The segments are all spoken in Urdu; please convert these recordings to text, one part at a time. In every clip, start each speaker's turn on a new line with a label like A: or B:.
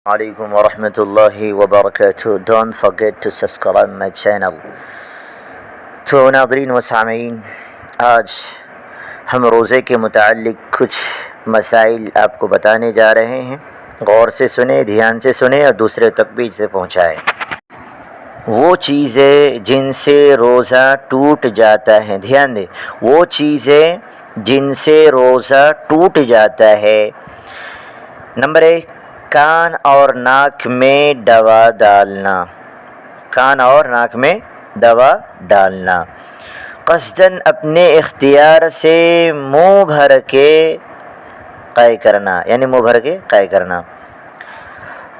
A: Alaikum wa rahmatullahi wa barakatuh. Don't forget to subscribe my channel. تو ناظرین و سامعین، آج ہم روزے کے متعلق کچھ مسائل آپ کو بتانے جا رہے ہیں. غور سے سنیں، دھیان سے سنیں اور دوسرے تک بھی اسے پہنچائیں. وہ چیزیں جن سے روزہ ٹوٹ جاتا ہے، دھیان دیں، وہ چیزیں جن سے روزہ ٹوٹ جاتا ہے. نمبر 1، کان اور ناک میں دوا ڈالنا. کان اور ناک میں دوا ڈالنا. قصداً اپنے اختیار سے منہ بھر کے قے کرنا، یعنی منہ بھر کے قے کرنا.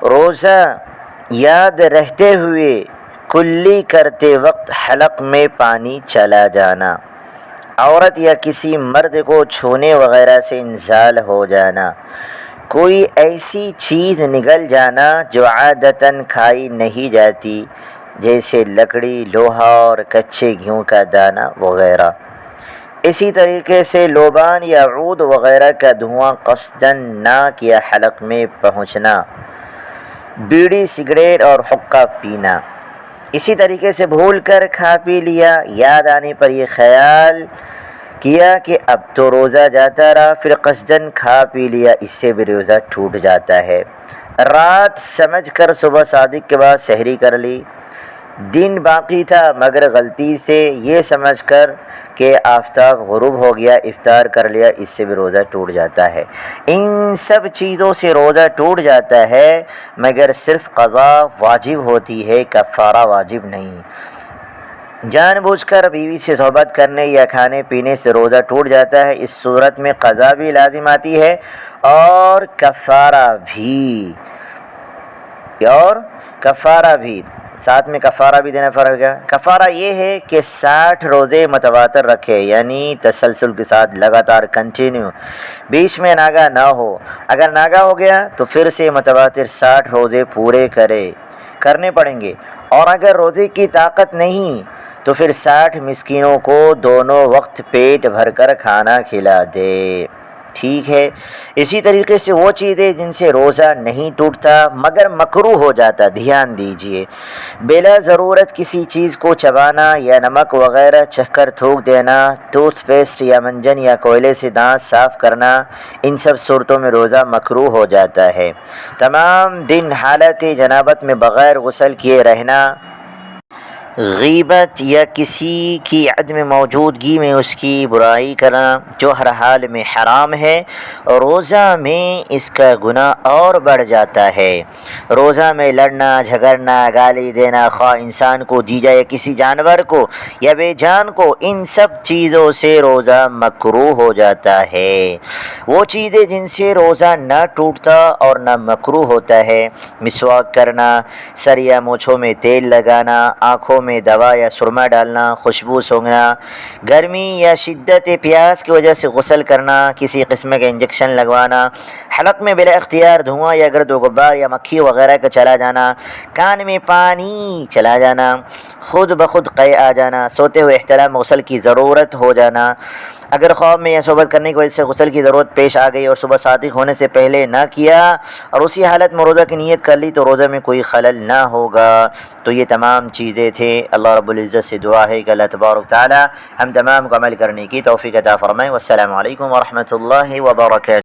A: روزہ یاد رہتے ہوئے کلی کرتے وقت حلق میں پانی چلا جانا. عورت یا کسی مرد کو چھونے وغیرہ سے انزال ہو جانا. کوئی ایسی چیز نگل جانا جو عادتاً کھائی نہیں جاتی، جیسے لکڑی، لوہا اور کچے گیہوں کا دانہ وغیرہ. اسی طریقے سے لوبان یا عود وغیرہ کا دھواں قصداً ناک یا حلق میں پہنچنا. بیڑی، سگریٹ اور حقہ پینا. اسی طریقے سے بھول کر کھا پی لیا، یاد آنے پر یہ خیال کیا کہ اب تو روزہ جاتا رہا، پھر قصداً کھا پی لیا، اس سے بھی روزہ ٹوٹ جاتا ہے. رات سمجھ کر صبح صادق کے بعد سحری کر لی. دن باقی تھا مگر غلطی سے یہ سمجھ کر کہ آفتاب غروب ہو گیا افطار کر لیا، اس سے بھی روزہ ٹوٹ جاتا ہے. ان سب چیزوں سے روزہ ٹوٹ جاتا ہے، مگر صرف قضا واجب ہوتی ہے، کفارہ واجب نہیں. جان بوجھ کر بیوی سے صحبت کرنے یا کھانے پینے سے روزہ ٹوٹ جاتا ہے. اس صورت میں قضا بھی لازم آتی ہے اور کفارہ بھی ساتھ میں کفارہ بھی دینا پڑے گا. کفارہ یہ ہے کہ 60 روزے متواتر رکھے، یعنی تسلسل کے ساتھ لگاتار کنٹینیو، بیچ میں ناگا نہ ہو. اگر ناگا ہو گیا تو پھر سے متواتر 60 روزے پورے کرنے پڑیں گے. اور اگر روزے کی طاقت نہیں تو پھر 60 مسکینوں کو دونوں وقت پیٹ بھر کر کھانا کھلا دے. ٹھیک ہے. اسی طریقے سے وہ چیزیں جن سے روزہ نہیں ٹوٹتا مگر مکروہ ہو جاتا، دھیان دیجئے. بلا ضرورت کسی چیز کو چبانا یا نمک وغیرہ چکھ کر تھوک دینا، ٹوتھ پیسٹ یا منجن یا کوئلے سے دانت صاف کرنا، ان سب صورتوں میں روزہ مکروہ ہو جاتا ہے. تمام دن حالت جنابت میں بغیر غسل کیے رہنا. غیبت یا کسی کی عدم موجودگی میں اس کی برائی کرنا، جو ہر حال میں حرام ہے. روزہ میں اس کا گناہ اور بڑھ جاتا ہے. روزہ میں لڑنا، جھگڑنا، گالی دینا، خواہ انسان کو دی جائے یا کسی جانور کو یا بے جان کو، ان سب چیزوں سے روزہ مکروہ ہو جاتا ہے. وہ چیزیں جن سے روزہ نہ ٹوٹتا اور نہ مکروہ ہوتا ہے: مسواک کرنا، سر یا مونچھوں میں تیل لگانا، آنکھوں میں دوا یا سرما ڈالنا، خوشبو سونگھنا، گرمی یا شدت پیاس کی وجہ سے غسل کرنا، کسی قسم کا انجیکشن لگوانا، حلق میں بلا اختیار دھواں یا گرد و غبار یا مکھی وغیرہ کا چلا جانا، کان میں پانی چلا جانا، خود بخود قے آ جانا، سوتے ہوئے احتلام غسل کی ضرورت ہو جانا. اگر خواب میں یا صحبت کرنے کی وجہ سے غسل کی ضرورت پیش آ گئی اور صبح صادق ہونے سے پہلے نہ کیا اور اسی حالت میں روزہ کی نیت کر لی تو روزہ میں کوئی خلل نہ ہوگا. تو یہ تمام چیزیں تھے. اللہ رب العزت سے دعا ہے کہ اللہ تبارک تعالی ہم تمام کو عمل کرنے کی توفیق عطا فرمائے. والسلام علیکم ورحمۃ اللہ وبرکاتہ.